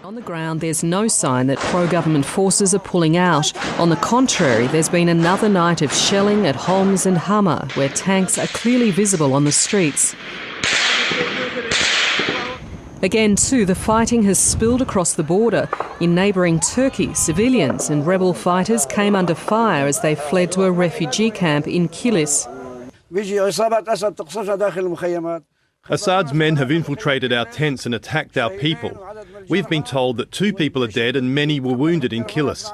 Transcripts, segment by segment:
On the ground, there's no sign that pro-government forces are pulling out. On the contrary, there's been another night of shelling at Homs and Hama, where tanks are clearly visible on the streets. Again, too, the fighting has spilled across the border. In neighbouring Turkey, civilians and rebel fighters came under fire as they fled to a refugee camp in Kilis. Assad's men have infiltrated our tents and attacked our people. We've been told that 2 people are dead and many were wounded in Kilis.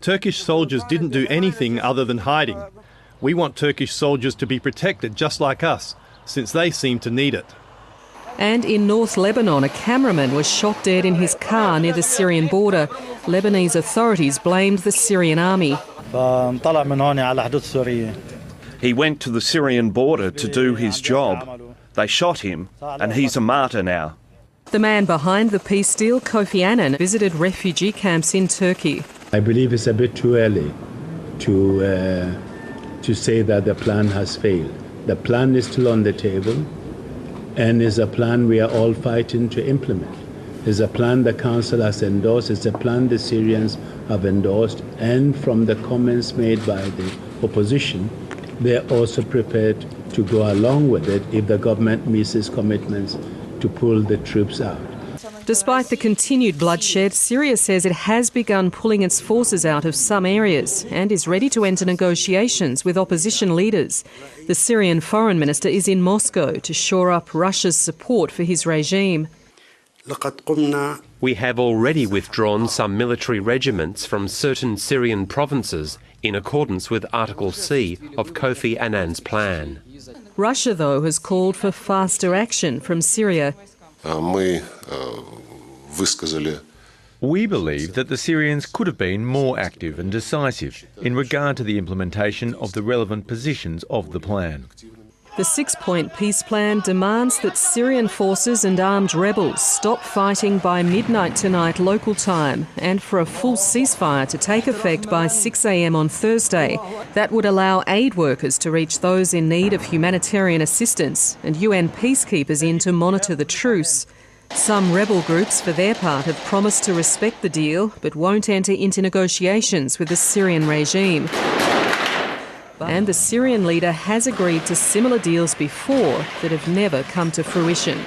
Turkish soldiers didn't do anything other than hiding. We want Turkish soldiers to be protected just like us, since they seem to need it. And in North Lebanon, a cameraman was shot dead in his car near the Syrian border. Lebanese authorities blamed the Syrian army. He went to the Syrian border to do his job. They shot him, and he's a martyr now. The man behind the peace deal, Kofi Annan, visited refugee camps in Turkey. I believe it's a bit too early to say that the plan has failed. The plan is still on the table, and is a plan we are all fighting to implement. It's a plan the Council has endorsed. It's a plan the Syrians have endorsed. And from the comments made by the opposition, they're also prepared to go along with it if the government meets its commitments to pull the troops out. Despite the continued bloodshed, Syria says it has begun pulling its forces out of some areas and is ready to enter negotiations with opposition leaders. The Syrian foreign minister is in Moscow to shore up Russia's support for his regime. We have already withdrawn some military regiments from certain Syrian provinces in accordance with Article C of Kofi Annan's plan. Russia, though, has called for faster action from Syria. We believe that the Syrians could have been more active and decisive in regard to the implementation of the relevant positions of the plan. The 6-point peace plan demands that Syrian forces and armed rebels stop fighting by midnight tonight local time and for a full ceasefire to take effect by 6 a.m. on Thursday. That would allow aid workers to reach those in need of humanitarian assistance and UN peacekeepers in to monitor the truce. Some rebel groups, for their part, have promised to respect the deal but won't enter into negotiations with the Syrian regime. And the Syrian leader has agreed to similar deals before that have never come to fruition.